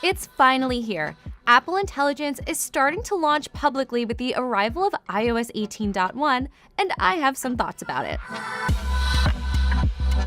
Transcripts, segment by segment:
It's finally here. Apple Intelligence is starting to launch publicly with the arrival of iOS 18.1, and I have some thoughts about it.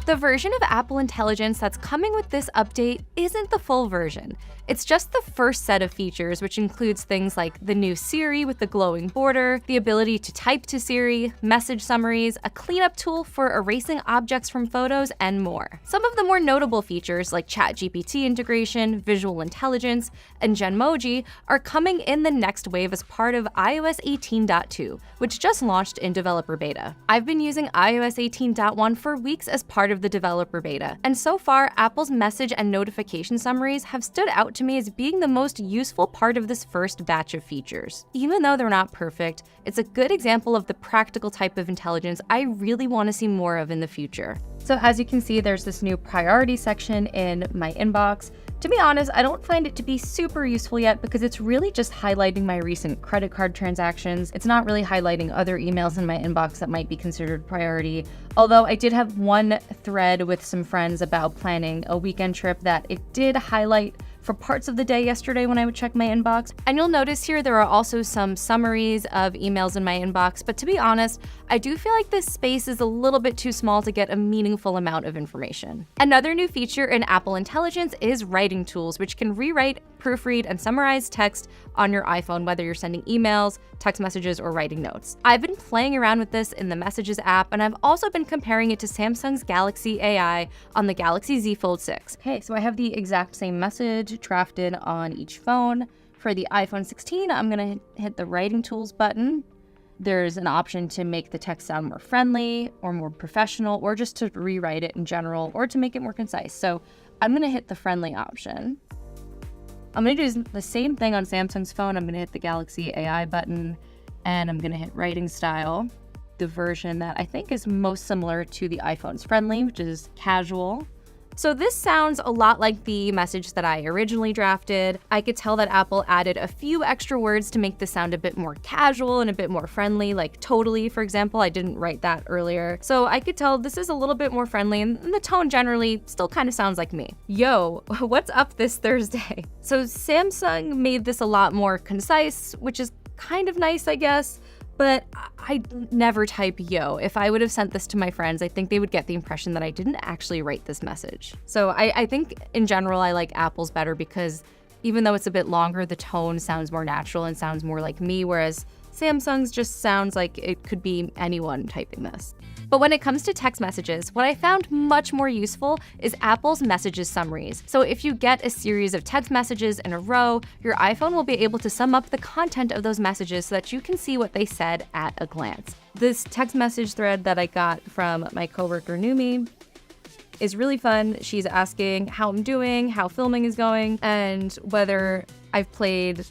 The version of Apple Intelligence that's coming with this update isn't the full version. It's just the first set of features, which includes things like the new Siri with the glowing border, the ability to type to Siri, message summaries, a cleanup tool for erasing objects from photos, and more. Some of the more notable features like ChatGPT integration, visual intelligence, and Genmoji are coming in the next wave as part of iOS 18.2, which just launched in developer beta. I've been using iOS 18.1 for weeks as part of the developer beta, and so far, Apple's message and notification summaries have stood out to me as being the most useful part of this first batch of features. Even though they're not perfect, it's a good example of the practical type of intelligence I really want to see more of in the future. So as you can see, there's this new priority section in my inbox. To be honest, I don't find it to be super useful yet because it's really just highlighting my recent credit card transactions. It's not really highlighting other emails in my inbox that might be considered priority. Although I did have one thread with some friends about planning a weekend trip that it did highlight for parts of the day yesterday when I would check my inbox. And you'll notice here there are also some summaries of emails in my inbox, but to be honest, I do feel like this space is a little bit too small to get a meaningful amount of information. Another new feature in Apple Intelligence is writing tools, which can rewrite, proofread, and summarize text on your iPhone, whether you're sending emails, text messages, or writing notes. I've been playing around with this in the Messages app, and I've also been comparing it to Samsung's Galaxy AI on the Galaxy Z Fold 6. Okay, so I have the exact same message drafted on each phone. For the iPhone 16, I'm gonna hit the writing tools button. There's an option to make the text sound more friendly or more professional, or just to rewrite it in general, or to make it more concise. So I'm gonna hit the friendly option. I'm gonna do the same thing on Samsung's phone. I'm gonna hit the Galaxy AI button, and I'm gonna hit writing style, the version that I think is most similar to the iPhone's friendly, which is casual. So this sounds a lot like the message that I originally drafted. I could tell that Apple added a few extra words to make this sound a bit more casual and a bit more friendly, like totally, for example. I didn't write that earlier. So I could tell this is a little bit more friendly, and the tone generally still kind of sounds like me. Yo, what's up this Thursday? So Samsung made this a lot more concise, which is kind of nice, I guess. But I never type yo. If I would have sent this to my friends, I think they would get the impression that I didn't actually write this message. So I think in general, I like Apple's better because even though it's a bit longer, the tone sounds more natural and sounds more like me, whereas Samsung's just sounds like it could be anyone typing this. But when it comes to text messages, what I found much more useful is Apple's messages summaries. So if you get a series of text messages in a row, your iPhone will be able to sum up the content of those messages so that you can see what they said at a glance. This text message thread that I got from my coworker Numi is really fun. She's asking how I'm doing, how filming is going, and whether I've played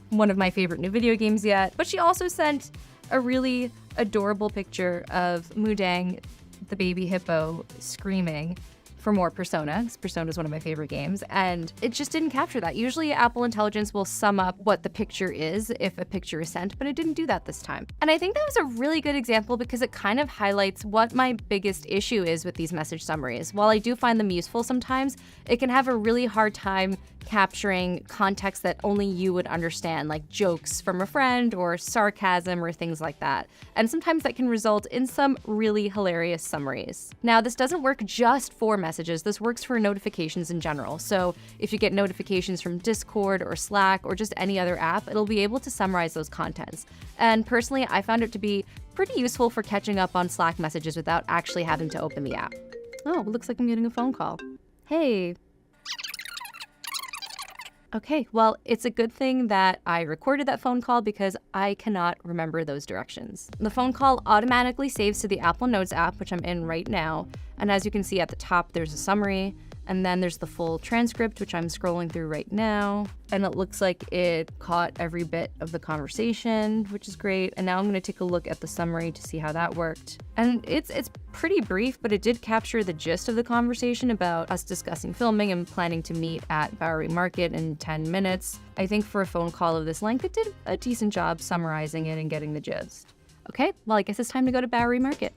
one of my favorite new video games yet. But she also sent a really adorable picture of Mudang, the baby hippo, screaming for more Persona, because Persona is one of my favorite games, and it just didn't capture that. Usually Apple Intelligence will sum up what the picture is if a picture is sent, but it didn't do that this time. And I think that was a really good example because it kind of highlights what my biggest issue is with these message summaries. While I do find them useful sometimes, it can have a really hard time capturing context that only you would understand, like jokes from a friend or sarcasm or things like that. And sometimes that can result in some really hilarious summaries. Now, this doesn't work just for messages. This works for notifications in general. So if you get notifications from Discord or Slack or just any other app, it'll be able to summarize those contents. And personally, I found it to be pretty useful for catching up on Slack messages without actually having to open the app. Oh, it looks like I'm getting a phone call. Hey. Okay, well, it's a good thing that I recorded that phone call because I cannot remember those directions. The phone call automatically saves to the Apple Notes app, which I'm in right now. And as you can see at the top, there's a summary, and then there's the full transcript, which I'm scrolling through right now. And it looks like it caught every bit of the conversation, which is great. And now I'm gonna take a look at the summary to see how that worked. And it's pretty brief, but it did capture the gist of the conversation about us discussing filming and planning to meet at Bowery Market in 10 minutes. I think for a phone call of this length, it did a decent job summarizing it and getting the gist. Okay, well, I guess it's time to go to Bowery Market.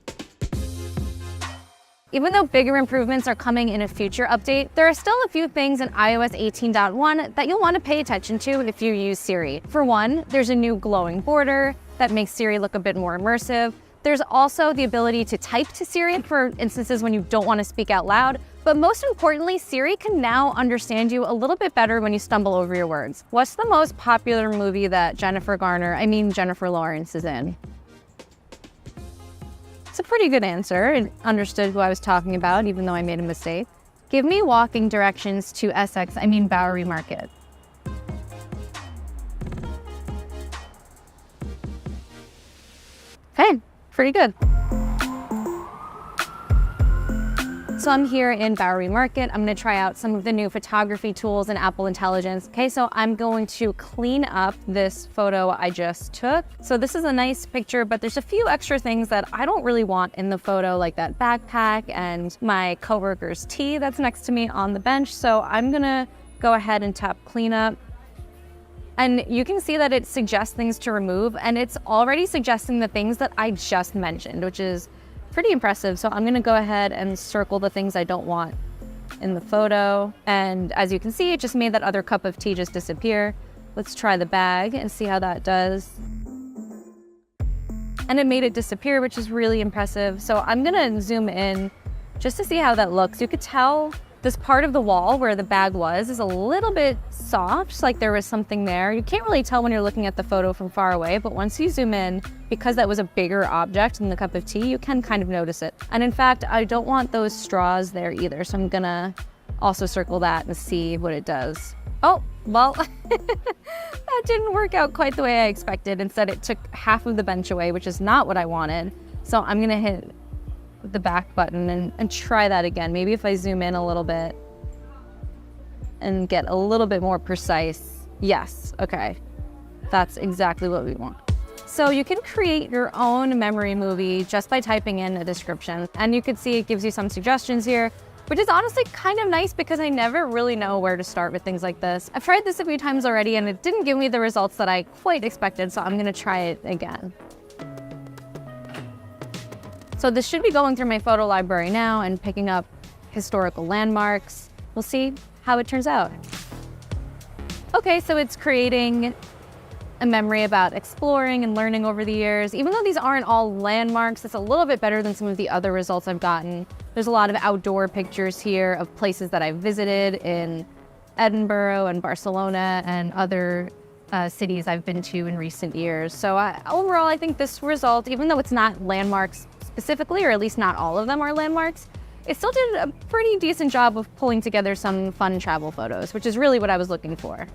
Even though bigger improvements are coming in a future update, there are still a few things in iOS 18.1 that you'll want to pay attention to if you use Siri. For one, there's a new glowing border that makes Siri look a bit more immersive. There's also the ability to type to Siri for instances when you don't want to speak out loud. But most importantly, Siri can now understand you a little bit better when you stumble over your words. What's the most popular movie that Jennifer Lawrence is in? It's a pretty good answer. It understood who I was talking about, even though I made a mistake. Give me walking directions to Bowery Market. Okay, pretty good. So I'm here in Bowery Market. I'm gonna try out some of the new photography tools in Apple Intelligence. Okay, so I'm going to clean up this photo I just took. So this is a nice picture, but there's a few extra things that I don't really want in the photo, like that backpack and my coworker's tea that's next to me on the bench. So I'm gonna go ahead and tap clean up. And you can see that it suggests things to remove, and it's already suggesting the things that I just mentioned, which is pretty impressive. So I'm gonna go ahead and circle the things I don't want in the photo. And as you can see, it just made that other cup of tea just disappear. Let's try the bag and see how that does. And it made it disappear, which is really impressive. So I'm gonna zoom in just to see how that looks. You could tell this part of the wall where the bag was is a little bit soft, like there was something there. You can't really tell when you're looking at the photo from far away, but once you zoom in, because that was a bigger object than the cup of tea, you can kind of notice it. And in fact, I don't want those straws there either, so I'm gonna also circle that and see what it does. Oh, well, that didn't work out quite the way I expected. Instead, it took half of the bench away, which is not what I wanted. So I'm gonna hit the back button and try that again. Maybe if I zoom in a little bit and get a little bit more precise. Yes, okay. That's exactly what we want. So you can create your own memory movie just by typing in a description. And you can see it gives you some suggestions here, which is honestly kind of nice because I never really know where to start with things like this. I've tried this a few times already and it didn't give me the results that I quite expected, so I'm gonna try it again. So this should be going through my photo library now and picking up historical landmarks. We'll see how it turns out. Okay, so it's creating a memory about exploring and learning over the years. Even though these aren't all landmarks, it's a little bit better than some of the other results I've gotten. There's a lot of outdoor pictures here of places that I've visited in Edinburgh and Barcelona and other cities I've been to in recent years. So overall, I think this result, even though it's not landmarks specifically, or at least not all of them are landmarks, it still did a pretty decent job of pulling together some fun travel photos, which is really what I was looking for.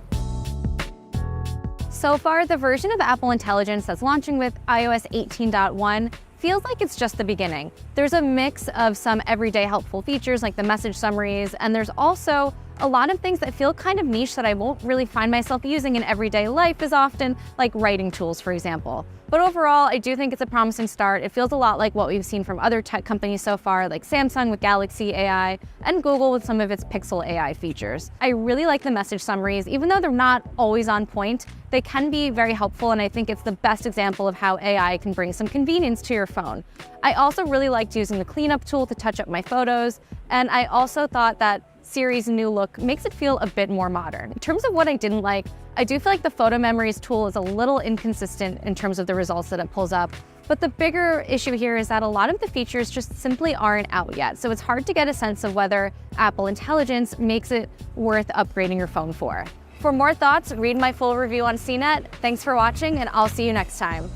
So far, the version of Apple Intelligence that's launching with iOS 18.1 feels like it's just the beginning. There's a mix of some everyday helpful features like the message summaries, and there's also a lot of things that feel kind of niche that I won't really find myself using in everyday life as often, like writing tools, for example. But overall, I do think it's a promising start. It feels a lot like what we've seen from other tech companies so far, like Samsung with Galaxy AI and Google with some of its Pixel AI features. I really like the message summaries. Even though they're not always on point, they can be very helpful, and I think it's the best example of how AI can bring some convenience to your phone. I also really liked using the cleanup tool to touch up my photos, and I also thought that Siri's new look makes it feel a bit more modern. In terms of what I didn't like, I do feel like the photo memories tool is a little inconsistent in terms of the results that it pulls up. But the bigger issue here is that a lot of the features just simply aren't out yet. So it's hard to get a sense of whether Apple Intelligence makes it worth upgrading your phone for. For more thoughts, read my full review on CNET. Thanks for watching, and I'll see you next time.